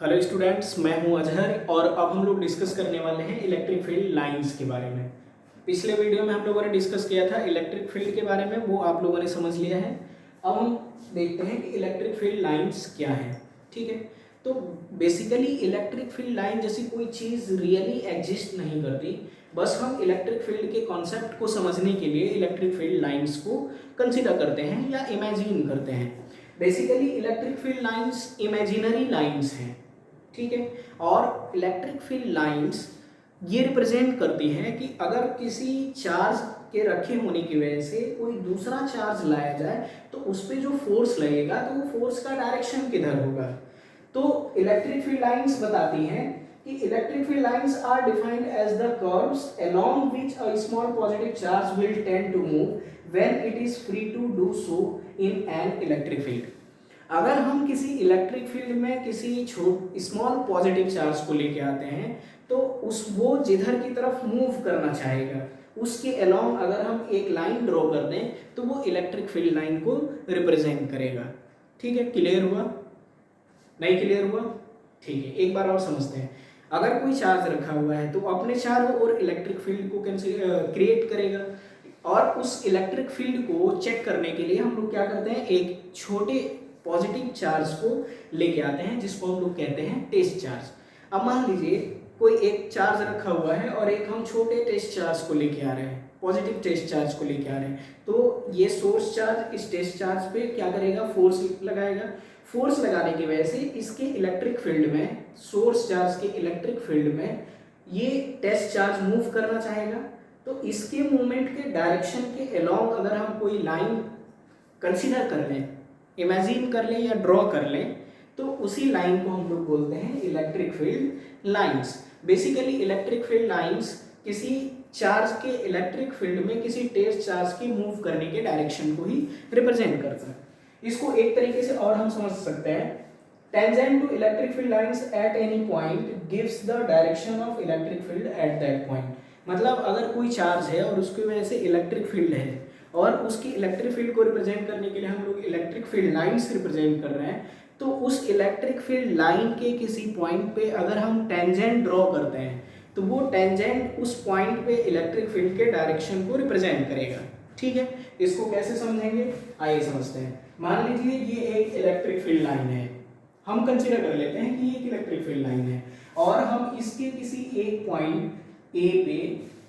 Hello students, मैं हूं अजहर और अब हम लोग डिस्कस करने वाले हैं इलेक्ट्रिक फील्ड लाइंस के बारे में। पिछले वीडियो में हम लोगों ने डिस्कस किया था इलेक्ट्रिक फील्ड के बारे में, वो आप लोगों ने समझ लिया है। अब हम देखते हैं कि इलेक्ट्रिक फील्ड लाइंस क्या है। ठीक है, तो बेसिकली इलेक्ट्रिक फील्ड लाइन जैसी कोई चीज़ रियली एग्जिस्ट नहीं करती, बस हम इलेक्ट्रिक फील्ड के कॉन्सेप्ट को समझने के लिए इलेक्ट्रिक फील्ड लाइंस को कंसिडर करते हैं या इमेजिन करते हैं। Basically electric field lines imaginary lines हैं। ठीक है, और इलेक्ट्रिक फील्ड लाइंस ये रिप्रेजेंट करती हैं कि अगर किसी चार्ज के रखे होने की वजह से कोई दूसरा चार्ज लाया जाए तो उस पर जो फोर्स लगेगा तो वो फोर्स का डायरेक्शन किधर होगा। तो इलेक्ट्रिक फील्ड लाइंस बताती हैं कि electric field lines are defined as the curves along which a small positive charge will tend to move when it is free to do so in an electric field। अगर हम किसी electric field में किसी small positive charge को लेके आते हैं तो वो जिधर की तरफ मूव करना चाहेगा उसके अलोंग अगर हम एक लाइन ड्रॉ कर दें तो वो इलेक्ट्रिक फील्ड लाइन को रिप्रेजेंट करेगा। ठीक है, क्लियर हुआ? नहीं क्लियर हुआ? ठीक है, एक बार और समझते हैं। अगर कोई चार्ज रखा हुआ है तो अपने चारों ओर इलेक्ट्रिक फील्ड को क्रिएट करेगा, और उस इलेक्ट्रिक फील्ड को चेक करने के लिए हम लोग क्या करते हैं, एक छोटे पॉजिटिव चार्ज को लेके आते हैं जिसको हम लोग कहते हैं टेस्ट चार्ज। अब मान लीजिए कोई एक चार्ज रखा हुआ है और एक हम छोटे टेस्ट चार्ज को लेके आ रहे हैं, पॉजिटिव टेस्ट चार्ज को लेके आ रहे हैं, तो ये सोर्स चार्ज इस टेस्ट चार्ज पे क्या करेगा, फोर्स लगाएगा। फोर्स लगाने की वजह से इसके इलेक्ट्रिक फील्ड में, सोर्स चार्ज के इलेक्ट्रिक फील्ड में ये टेस्ट चार्ज मूव करना चाहेगा। तो इसके मूवमेंट के डायरेक्शन के अलोंग अगर हम कोई लाइन कंसीडर कर लें, इमेजिन कर लें या ड्रॉ कर लें, तो उसी लाइन को हम लोग बोलते हैं electric field lines. Basically electric field lines किसी चार्ज के इलेक्ट्रिक फील्ड में किसी टेस्ट चार्ज के मूव करने के डायरेक्शन को ही रिप्रेजेंट करता है। इसको एक तरीके से और हम समझ सकते हैं, tangent to electric field lines at any point gives the direction of electric field at that point. मतलब अगर कोई चार्ज है और उसकी वजह से इलेक्ट्रिक फील्ड है और उसकी इलेक्ट्रिक फील्ड को रिप्रेजेंट करने के लिए हम लोग इलेक्ट्रिक फील्ड लाइंस रिप्रेजेंट कर रहे हैं, तो उस इलेक्ट्रिक फील्ड लाइन के किसी पॉइंट पे अगर हम टेंजेंट ड्रॉ करते हैं तो वो टेंजेंट उस पॉइंट पे इलेक्ट्रिक फील्ड के डायरेक्शन को रिप्रेजेंट करेगा। ठीक है, इसको कैसे समझेंगे, आइए समझते हैं। मान लीजिए ये एक इलेक्ट्रिक फील्ड लाइन है, हम कंसीडर कर लेते हैं कि ये एक इलेक्ट्रिक फील्ड लाइन है और हम इसके किसी एक पॉइंट ए पे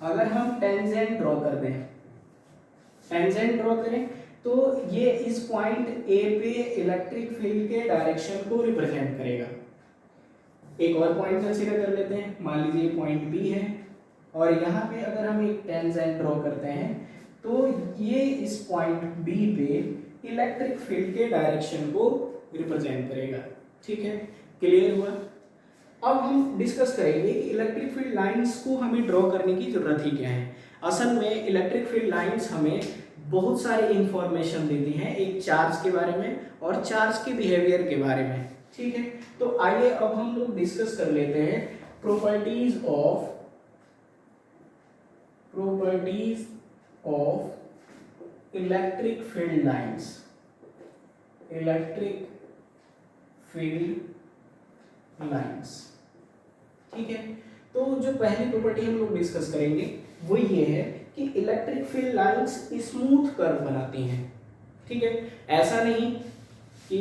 अगर हम टेंजेंट ड्रॉ कर दें, टेंजेंट ड्रॉ करें, तो ये इस पॉइंट ए पे इलेक्ट्रिक फील्ड के डायरेक्शन को रिप्रेजेंट करेगा। एक और पॉइंट कंसीडर कर लेते हैं, मान लीजिए पॉइंट बी है और यहाँ पे अगर हम एक टेंजेंट ड्रॉ करते हैं तो ये इस पॉइंट बी पे इलेक्ट्रिक फील्ड के डायरेक्शन को रिप्रेजेंट करेगा। ठीक है, क्लियर हुआ? अब हम डिस्कस करेंगे कि इलेक्ट्रिक फील्ड लाइंस को हमें ड्रॉ करने की जरूरत ही क्या है। असल में इलेक्ट्रिक फील्ड लाइंस हमें बहुत सारे इंफॉर्मेशन देती हैं एक चार्ज के बारे में और चार्ज के बिहेवियर के बारे में। ठीक है, तो आइए अब हम लोग डिस्कस कर लेते हैं properties of electric field lines. Electric field lines, ठीक है। तो जो पहली प्रॉपर्टी हम लोग डिस्कस करेंगे वो ये है कि electric field lines smooth curve बनाती हैं। ठीक है, ऐसा नहीं कि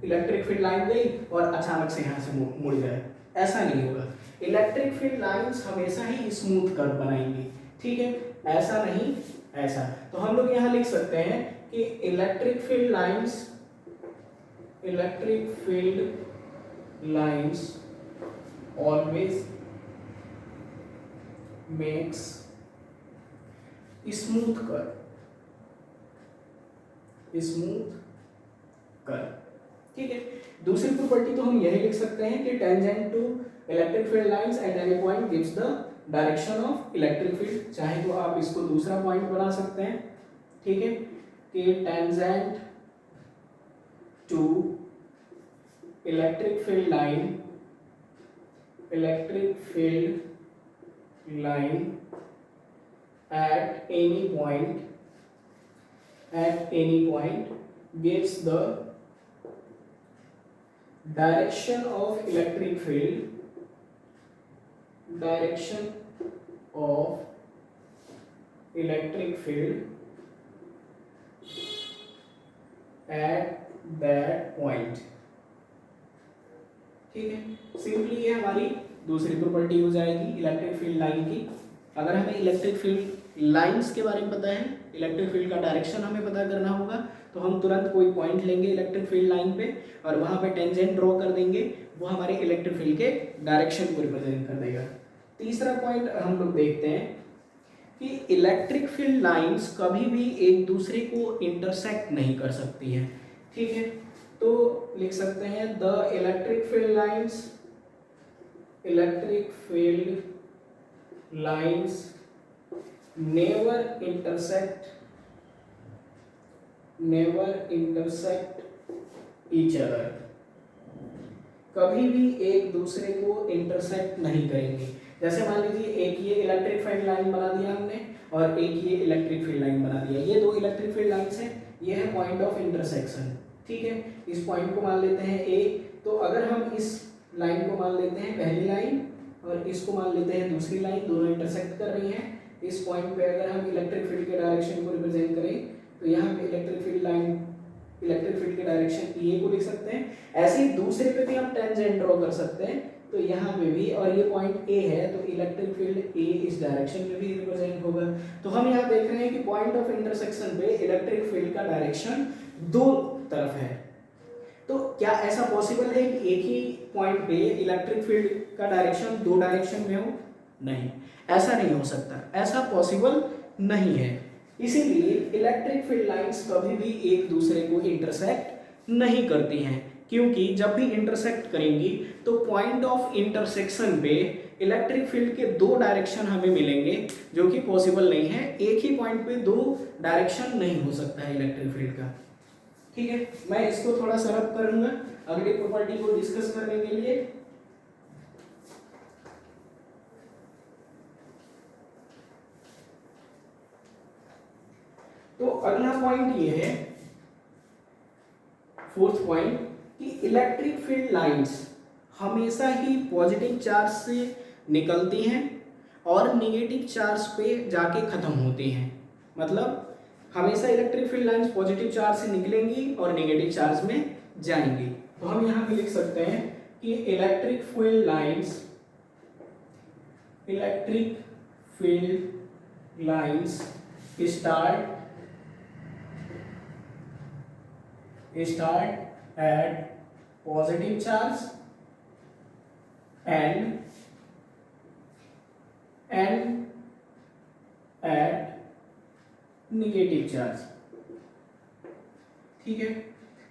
इलेक्ट्रिक फील्ड लाइन गई और अचानक से यहाँ से मुड़ जाए, ऐसा नहीं होगा। इलेक्ट्रिक फील्ड लाइंस हमेशा ही स्मूथ कर्व बनाएंगी। ठीक है, ऐसा नहीं, ऐसा। तो हम लोग यहाँ लिख सकते हैं कि electric field lines always makes smooth curve। ठीक है, दूसरी प्रॉपर्टी तो हम यही लिख सकते हैं कि tangent to electric field lines at any point gives the direction of electric field. चाहे तो आप इसको दूसरा पॉइंट बना सकते हैं। ठीक है, कि tangent to electric field line at any point gives the direction of electric field, direction of electric field at that point. ठीक है, सिंपली ये हमारी दूसरी प्रॉपर्टी हो जाएगी इलेक्ट्रिक फील्ड लाइन की। अगर हमें इलेक्ट्रिक फील्ड लाइंस के बारे में पता है, इलेक्ट्रिक फील्ड का डायरेक्शन हमें पता करना होगा, तो हम तुरंत कोई पॉइंट लेंगे इलेक्ट्रिक फील्ड लाइन पे और वहां पे टेंजेंट ड्रॉ कर देंगे, वो हमारे इलेक्ट्रिक फील्ड के डायरेक्शन को रिप्रेजेंट कर देगा। तीसरा पॉइंट हम लोग देखते हैं कि इलेक्ट्रिक फील्ड लाइंस कभी भी एक दूसरे को इंटरसेक्ट नहीं कर सकती हैं। ठीक है, तो लिख सकते हैं the electric field lines, electric field lines never intersect each other, कभी भी एक दूसरे को इंटरसेक्ट नहीं करेंगे। जैसे मान लीजिए एक ये इलेक्ट्रिक फील्ड लाइन बना दिया हमने और एक ये इलेक्ट्रिक फील्ड लाइन बना दिया, ये दो इलेक्ट्रिक फील्ड लाइंस हैं, ये है पॉइंट ऑफ इंटरसेक्शन। ठीक है, इस पॉइंट को मान लेते हैं ए, तो अगर हम इस लाइन को मान लेते हैं पहली लाइन और इसको मान लेते हैं दूसरी लाइन, दोनों इंटरसेक्ट कर रही हैं, इस पॉइंट पे अगर हम इलेक्ट्रिक फील्ड के डायरेक्शन को रिप्रेजेंट करें तो यहाँ पे electric field line, electric field के डायरेक्शन ए को लिख सकते हैं। ऐसे ही दूसरे पे भी हम टेंजेंट ड्रॉ कर सकते हैं, तो यहाँ पे भी, और ये पॉइंट ए है तो इलेक्ट्रिक फील्ड ए इस डायरेक्शन में भी रिप्रेजेंट होगा। तो हम यहाँ देख रहे हैं कि पॉइंट ऑफ इंटरसेक्शन पे इलेक्ट्रिक फील्ड का डायरेक्शन दो तरफ है। तो क्या ऐसा पॉसिबल है कि एक ही पॉइंट पे इलेक्ट्रिक फील्ड का डायरेक्शन दो डायरेक्शन में हो? नहीं, ऐसा नहीं हो सकता, ऐसा पॉसिबल नहीं है। इसीलिए इलेक्ट्रिक फील्ड लाइंस कभी भी एक दूसरे को इंटरसेक्ट नहीं करती हैं, क्योंकि जब भी इंटरसेक्ट करेंगी तो पॉइंट ऑफ इंटरसेक्शन पे इलेक्ट्रिक फील्ड के दो डायरेक्शन हमें मिलेंगे, जो कि पॉसिबल नहीं है। एक ही पॉइंट पे दो डायरेक्शन नहीं हो सकता है इलेक्ट्रिक फील्ड का। ठीक है, मैं इसको थोड़ा सरल करूंगा अगली प्रॉपर्टी को डिस्कस करने के लिए। तो अगला पॉइंट ये है, फोर्थ पॉइंट, कि इलेक्ट्रिक फील्ड लाइंस हमेशा ही पॉजिटिव चार्ज से निकलती हैं और नेगेटिव चार्ज पे जाके खत्म होती हैं। मतलब हमेशा electric field lines positive charge से निकलेंगी और नेगेटिव चार्ज में जाएंगी। तो हम यहाँ पे लिख सकते हैं कि electric field lines start at positive charge and at negative charge. ठीक है,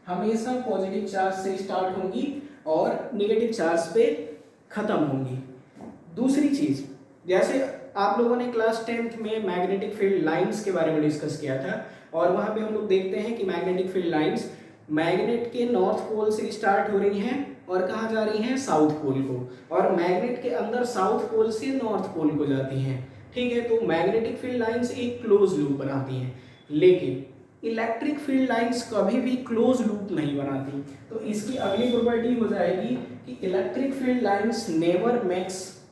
हमेशा पॉजिटिव चार्ज से स्टार्ट होंगी और नेगेटिव चार्ज पे खत्म होंगी। दूसरी चीज, जैसे आप लोगों ने क्लास 10th में मैग्नेटिक फील्ड लाइंस के बारे में डिस्कस किया था, और वहां पे हम लोग देखते हैं कि मैग्नेटिक फील्ड लाइंस मैग्नेट के नॉर्थ पोल से स्टार्ट हो रही हैं और कहाँ जा रही हैं? साउथ पोल को, और मैग्नेट के अंदर साउथ पोल से नॉर्थ पोल को जाती हैं। ठीक है, तो मैग्नेटिक फील्ड लाइंस एक क्लोज लूप बनाती हैं, लेकिन इलेक्ट्रिक फील्ड लाइंस कभी भी क्लोज लूप नहीं बनाती। तो इसकी अगली प्रॉपर्टी हो जाएगी कि electric field lines never makes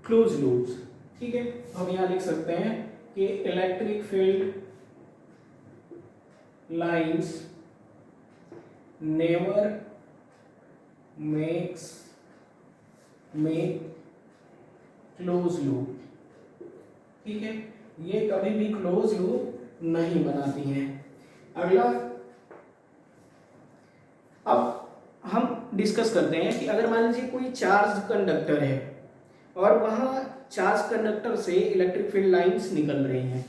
close loops. ठीक है, हम यहाँ लिख सकते हैं कि electric field lines never make close loop. ठीक है, ये कभी भी क्लोज लूप नहीं बनाती हैं। अगला, अब हम डिस्कस करते हैं कि अगर मान लीजिए कोई चार्ज कंडक्टर है और वहां चार्ज कंडक्टर से इलेक्ट्रिक फील्ड लाइंस निकल रही हैं।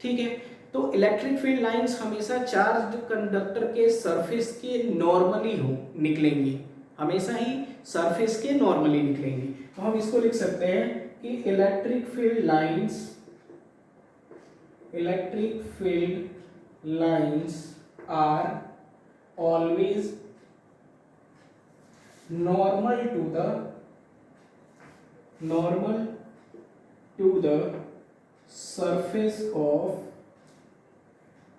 ठीक है, तो इलेक्ट्रिक फील्ड लाइंस हमेशा चार्ज कंडक्टर के सरफेस के नॉर्मली निकलेंगी, हमेशा ही सरफेस के नॉर्मली निकलेंगी। तो हम इसको लिख सकते हैं कि electric field lines are always normal to the surface of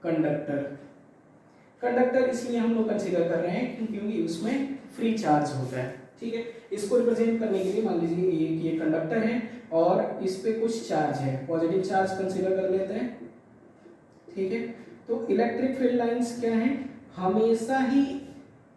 conductor. Conductor इसलिए हम लोग कंसीडर कर रहे हैं क्योंकि उसमें फ्री चार्ज होता है। ठीक है, इसको रिप्रेजेंट करने के लिए मान लीजिए ये कंडक्टर है और इस पे कुछ चार्ज है, पॉजिटिव चार्ज कंसीडर कर लेते हैं। ठीक है, तो इलेक्ट्रिक फील्ड लाइंस क्या है, हमेशा ही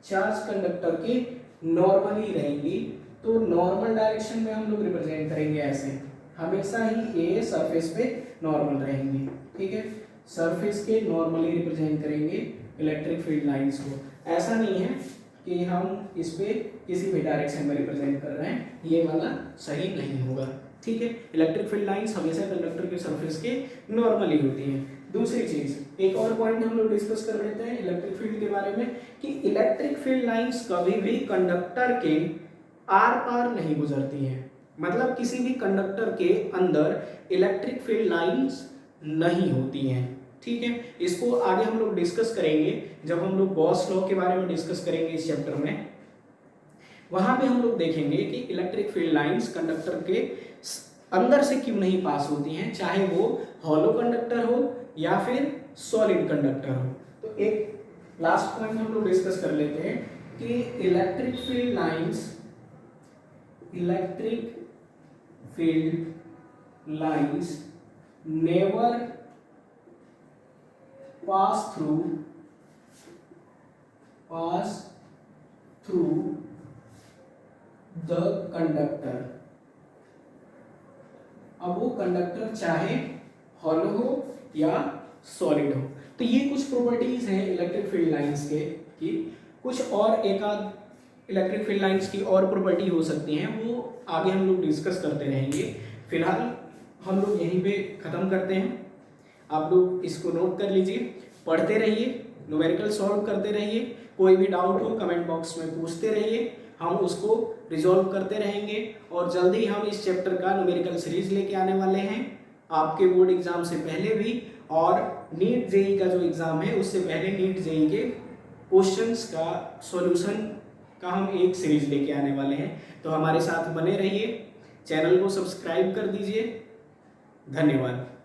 चार्ज कंडक्टर के नॉर्मली रहेंगी। तो नॉर्मल डायरेक्शन में हम लोग रिप्रेजेंट करेंगे ऐसे, हमेशा ही ये सरफेस पे नॉर्मल रहेंगी। ठीक है, सरफेस के नॉर्मली रिप्रेजेंट करेंगे इलेक्ट्रिक फील्ड लाइंस को। ऐसा नहीं है कि हम इस पे किसी भी डायरेक्शन में रिप्रेजेंट कर रहे हैं, ये वाला सही नहीं होगा। ठीक है, इलेक्ट्रिक फील्ड लाइंस हमेशा कंडक्टर के सरफेस के नॉर्मली होती हैं। दूसरी चीज, एक और पॉइंट हम लोग डिस्कस कर लेते हैं इलेक्ट्रिक फील्ड के बारे में कि इलेक्ट्रिक फील्ड लाइंस कभी भी कंडक्टर के आर पार नहीं गुजरती हैं। मतलब किसी भी कंडक्टर के अंदर इलेक्ट्रिक फील्ड लाइंस नहीं होती हैं। ठीक है, इसको आगे हम लोग डिस्कस करेंगे जब हम लोग गॉस लॉ के बारे में डिस्कस करेंगे इस चैप्टर में। वहां पे हम लोग देखेंगे कि इलेक्ट्रिक फील्ड लाइंस कंडक्टर के अंदर से क्यों नहीं पास होती हैं, चाहे वो हॉलो कंडक्टर हो या फिर सॉलिड कंडक्टर हो। तो एक लास्ट पॉइंट हम लोग डिस्कस कर लेते हैं कि electric field lines never pass through the conductor। अब वो कंडक्टर चाहे हॉलो हो या सॉलिड हो। तो ये कुछ प्रॉपर्टीज हैं इलेक्ट्रिक फील्ड लाइंस के की। कुछ और एक आध इलेक्ट्रिक फील्ड लाइंस की और प्रॉपर्टी हो सकती हैं, वो आगे हम लोग डिस्कस करते रहेंगे। फिलहाल हम लोग यहीं पे ख़त्म करते हैं। आप लोग इसको नोट कर लीजिए, पढ़ते रहिए, न्यूमेरिकल सॉल्व करते रहिए। कोई भी डाउट हो कमेंट बॉक्स में पूछते रहिए, हम उसको रिजॉल्व करते रहेंगे। और जल्दी हम इस चैप्टर का न्यूमेरिकल सीरीज लेके आने वाले हैं, आपके बोर्ड एग्जाम से पहले भी और नीट जेई का जो एग्ज़ाम है उससे पहले नीट जेई के क्वेश्चंस का सॉल्यूशन का हम एक सीरीज लेके आने वाले हैं। तो हमारे साथ बने रहिए, चैनल को सब्सक्राइब कर दीजिए। धन्यवाद।